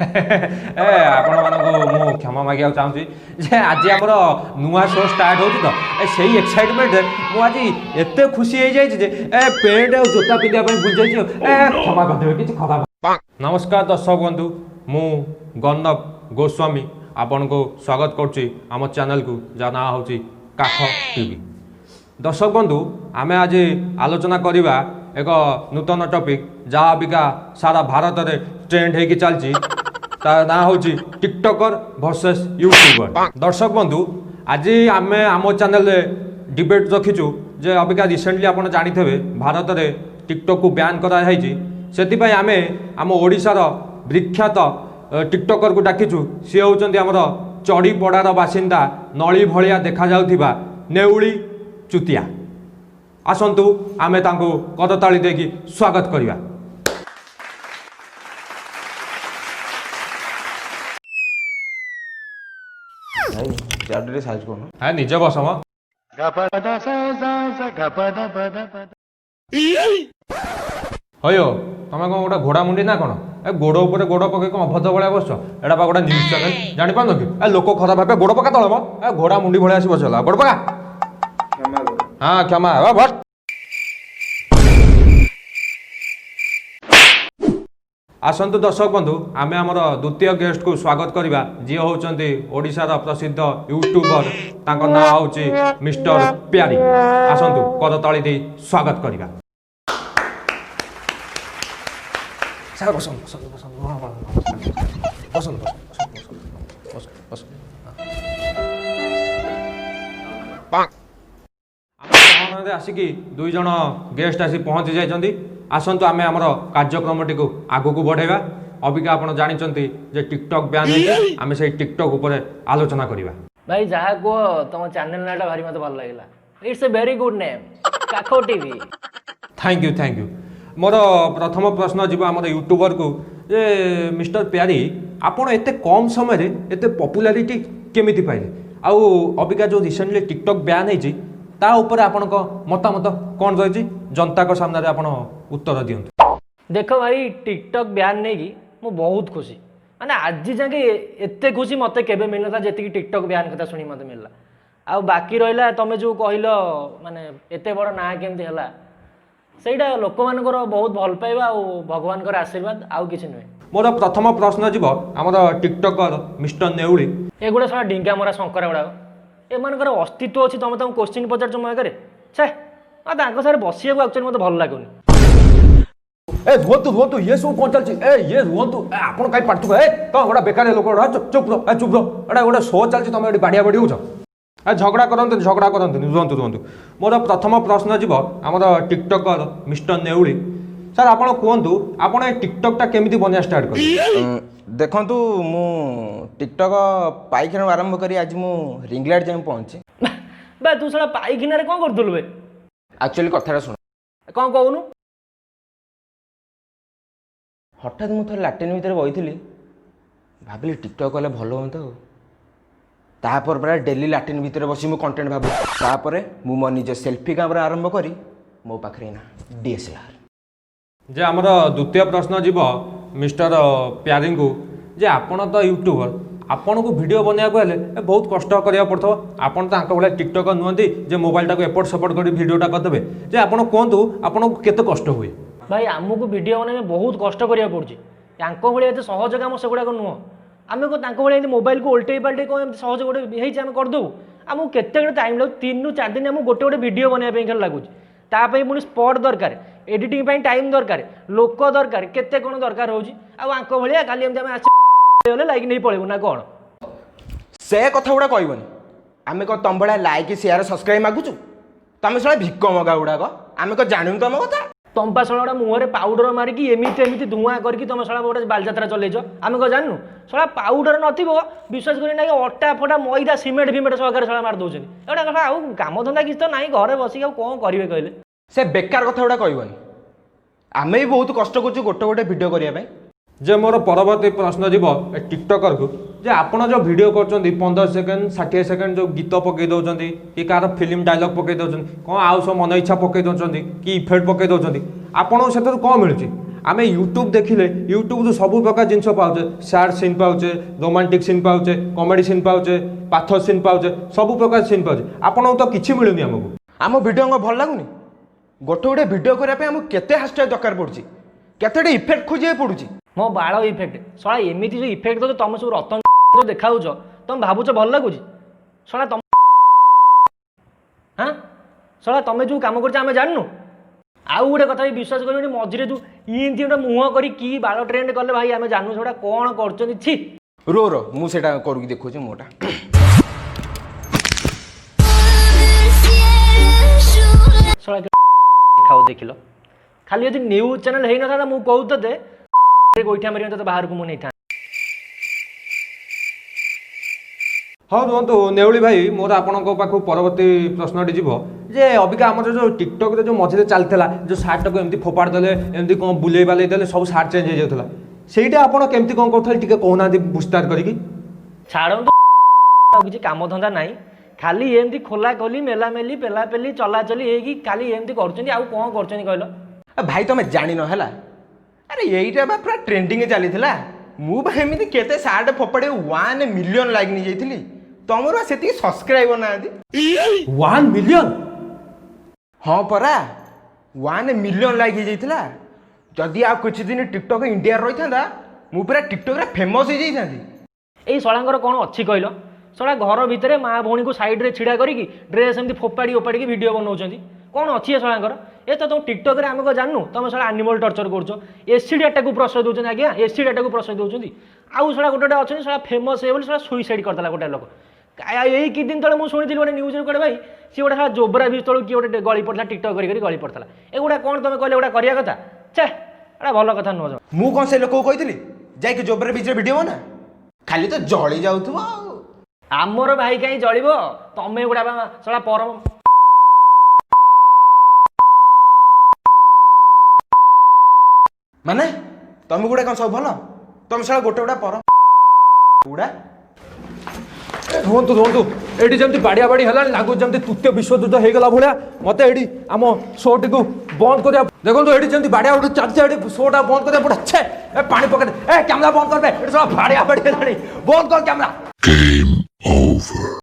ए आपण मानक क्षमा मागिया चाहूँगी जे आज आमर नुआ शो स्टार्ट होती तो से एक्साइटमेंट मु आज एत खुशी हो जाए ए पेंट और जोता पिंधा भूल जाइए क्षमा करदे कि खराब। नमस्कार दर्शक बंधु मु गन्नव गोस्वामी आपण को स्वागत करुच्ची आम चैनल को जहाँ ना हूँ काख टीवी। दर्शक बंधु आमे आज आलोचना करवा एक नूतन टॉपिक जहाँ अबिका सारा भारत में ट्रेंड होगी चलती ना हूँ टिकटकर वर्सेस यूट्यूबर। दर्शक बंधु आज आम आम चैनल डिबेट रखीचु जे अबिका रिसेंटली आप जानी भारत में टिकटक को बैन कराई से आम आम ओडिशार विख्यात टिकटकर को डाकिचु सी होती आमर चढ़ीपड़ार बासिंदा नली भलिया देखा जाउथिबा नेउली चुतिया। आसंतु आमे तांको करताली देकी स्वागत करिवा। भाई जाडरे साइज कोन है निजे बसम हयो तमे कोन गोटा घोड़ा मुंडी ना कोन ए गोड़ ऊपर गोड़ पके कोन अभद्र भलिया बसछ एडा बा गोटा न्यूज चैनल जानि पानो कि ए लोक खराब भाबे गोड़ पका तळम ए घोड़ा मुंडी भलिया आसी बसला गोड़ पका क्षमा हां क्षमा ए बस। आसंतु दर्शक बंधु आमे हमर द्वितीय गेस्ट को स्वागत करिबा जी होउचंती ओडिशार प्रसिद्ध यूट्यूबर तांको ना होउची मिस्टर प्यारी। आसंतु करताली दे स्वागत करिबा। सारा बसन बसन बसन बसन बसन आसिकी दुई जन गेस्ट आसी पहुंची जाइछंती। आसंतु आमे हमर कार्यक्रमटी को आगु को बढ़ाइबा। अबिका आपण जानिचंती जे टिकटॉक बैन है आमे से टिकटॉक ऊपर आलोचना करिबा। भाई जहा को तुम चैनल नाटा भारी मते भल लागला। It's a very good name काखो टीवी। थैंक यू मोर प्रथम प्रश्न जीव आम यूट्यूबर को जे मिस्टर प्यारी आपण एते कम समय रे एते पॉपुलैरिटी केमिति पाइले आउ अबिका जो रिसेंटली टिकटॉक बैन है ता ऊपर आपण को मतामत कौन रही जनता को सामने आपण उत्तर दियंतु। देखो भाई टिकटॉक बैन नहीं कि मु बहुत खुशी माने आज जाके एते खुशी मते केबे मिलता जेति टिकटॉक बैन कथा सुनी मते मिलला। आ बाकी रहिला तमे जो कहिलो माने एते बड़ ना केमति हला सेटा लोक मानकर बहुत भल पाइबा आ भगवान कर आशीर्वाद आउ किछि नुहे। मोर प्रथम प्रश्न जीव आमर टिकटकर मिस्टर नेउली एगुड़ा सारा ढिंगा मरा शंकर गुड़ा एमानकर अस्तित्व अच्छी तुम तुम क्वेश्चन पचार मय करे छे सारे बसिया एक्चुअली मत भल लगुनि। ए रुहतु ये सब कौन चलछि ए ये रुहतु आपण काई पाटु ए तो गोटा बेकार लोक चुप रो एटा गोटा शो चलछि तुम एडी बाडिया बाडी होछ ए झगड़ा करंतु रुहतु। मोर प्रथम प्रश्न जीव आमर टिकटकर मिस्टर नेउली सर आपण कहतु आपण टिकटॉकटा केमिति बनिया स्टार्ट कर देखंतु मु टिकटॉक पाइखिना आरंभ करी आज मु रिंगलाइट जाय पहुंची बे तू साला पाइखिना रे कोन करथुल बे एक्चुअली कथाटा सुन कोन कहउनु। हठात मु थोड़ा लैट्रिन भीतर बइथिली भाबिली टिकटॉक कले भलो होंता हो तापर पूरा डेली लैट्रिन भीतर बसी मु कंटेंट भाबु तापर मु मो निज सेल्फी कैमरा आरंभ करी मो पाखरे ना डीएसएलआर जे आमर द्वितीय प्रश्न जीव मिस्टर प्यारी को जे आपण तो यूट्यूबर आपण को वीडियो बनवाक हेले बहुत कष्ट करिया पड़थो आपण तो आंक भले टिकटॉकर नुहंती जे मोबाइल टाको एपट सपोर्ट करी वीडियोटा करदेबे जे आपण कहतु आपण को केते कष्ट हुए। भाई आमको वीडियो बनने बहुत कष्ट करिया पड़ुची यांको भले एते सहज काम सेगुडा को नुह आमे को तांको भले मोबाइल को उल्टे पाल्टे को सहज गोटे हेई आमे कर दउ आमको केते टाइम लागु 3 रु 4 दिन आमको गोटे गोटे वीडियो बनवा पे खेल लागुची तापई पुणी स्पॉट दरकार एडिटिंग पे टाइम दरकार लोक दरकार केते कोन दरकार होची आ आंको भलिया खाली हम आमे आसी लाइक नहीं पळेबु ना कोन से कथा गुड़ा कहबनी आमे को तम बड़ा लाइक शेयर सब्सक्राइब मागुचु तमे सला भिक्क मगा गुड़ा को आमे को जानिउ तम कथा तंपा सड़ा मुहरे पाउडर मारिकी एमती धुआं करके तुम सड़ा गोटे बालजात्रा चलैच आम क्या जानू सड़ा पाउडर नथिबो विश्वास करी ना अटा फटा मैदा सिमेंट फिमेंट सहकार सड़ा मार दौरान एटा कथा आउ काम धंदा किसी तो ना घरे बसिक कौन करेंगे कहले से बेकार कथा गुड़ा कहबनी आमे भी बहुत कष्ट करछु गोटे गोटे वीडियो करिया जे मोर परवर्ती प्रश्न जीव टिकटकर को जे आपण जो वीडियो कर 15 सेकेंड 60 सेकेंड जो गीत पकई दौरान कि कार फिल्म डायलॉग पकई दौरान कौन आउ सब मन इच्छा पकई दौरान कि इफेक्ट पकई दौरान आपन से कौन मिलूँ आमे यूट्यूब देखिले यूट्यूब तो सब प्रकार जिनस पाउचे सैड सीन पाउचे रोमांटिक सीन पाउचे कॉमेडी सीन पाउचे पाथर सीन पाउचे सब प्रकार सीन पाउचे आपन तो किछि मिलुनी हमको आम भिडियो हमको भल लगुनि गोटे गोटे भिडियो करने आमको केते हाशटैग दरकार पड़ुची केते इफेक्ट खोजे पड़ुची मो बाल इफेक्ट शला एमती जो इफेक्ट दो तुम सब रतन जो देखा तुम भावुच भल लगुच शला तुम हाँ शला तुम जो कम कर जानू आउ गोटे कथा भी विश्वास कर मझे जो इमती गोटे मुह कर कि बाल ट्रेंड कले भाई आम जानू से कौन कर रो रो मुझे करूँ देखो मोटा खाओ देख लो खाली यदि न्यूज चैनल हो ना मुझे कहते थे गोईठा मारे तो बाहर को मुझे नहीं हाँ रुहतु नेउली भाई मोर आपण परवर्ती प्रश्नटी जीव जे अबिका आम जो टिकटक जो मझे चलता जो सार्ट को एमती फोपाड़ देले एमती कौन बुले बाले देले सब सार्ट चेंज हो जाता ସେଇଟା ଆପଣ କେମିତି କ'ଣ କରୁଥିଲେ ଟିକେ କହୁନାହାନ୍ତି ବିସ୍ତାର କରିକି ଛାଡ଼ନ୍ତୁ କିଛି କାମ ଧନ୍ଦା ନାହିଁ ଖାଲି ଏମିତି ଖୋଲା ଖୋଲି ମେଲାମେଲି ପେଲାପେଲି ଚଲାଚଲି ହେଇକି ଖାଲି ଏମିତି କରୁଛନ୍ତି ଆଉ କ'ଣ କରୁଛନ୍ତି କହିଲ ଭାଇ ତମେ ଜାଣିନ ହେଲା ଆରେ ଏଇଟା ବା ପୁରା ଟ୍ରେଣ୍ଡିଂ ଚାଲିଥିଲା ମୁଁ ବା ଏମିତି କେତେ ସାର୍ଟ ଫୋପାଡ଼ି 1 ମିଲିୟନ ଲାଇକ୍ ନେଇଯାଇଥିଲି ତମର ବା ସେତିକି ସବସ୍କ୍ରାଇବର ନାହାନ୍ତି 1 ମିଲିୟନ ହଁ ପରା 1 ମିଲିୟନ ଲାଇକ୍ ହେଇଯାଇଥିଲା जदि आ कुछ दिन टिकटक इंडिया रही था मु पूरा टिकटक रे फेमस हो जाइथांती एई सळांगर कोन अछि कहलो सळा घर भितरे माँ भौणी को साइड रे छिड़ा करिकी ड्रेस एमती फोपाड़ी ओपाड़ी की वीडियो बनाउछंती कोन अछि ए सळांगर ए तो तुम टिकटक रे हमको जाननु तुम सळा एनिमल टॉर्चर करछो एसिड अटैक को प्रश्रय दोछन आज्ञा एसिड अटैक को प्रश्रय दोछंती आउ सळा गोटे अछि सळा फेमस हे बोली सळा सुइसाइड करतला गोटे लोक एई कि दिन तळे मु सुनिथिल गोटे न्यूज रे कोडे भाई सी गोटे सळा जोबरा भी तळु कि गोटे गळी पड़ला टिकटक करी गळी पड़तला एगुडा कोन तमे कहले गोटा करिया कथा छे अरे भल कथा नुह मु कौन से लोक कही जाइए जोबरे बीच वीडियो बना खाली तो जली जाऊ आमर भाई कहीं जलिब तमें गुड़ा सड़ा परम माने तुम गुड़ा कौन सब भल तुम सड़ा गोटे गुड़ा पर गुड़ा रुहतु रुहतु एटी जमती बाड़िया बाड़ी है लगुच जमती तृतीय विश्वयुद्ध हो गला भाया मत ये आम शो टी बंद कर देखो ये जमी बाड़िया बाड़ी चलती शोटा बंद कर पड़े छे पानी पकड़ कैमरा बंद कर बाड़िया बाड़ी बंद कर कैमरा।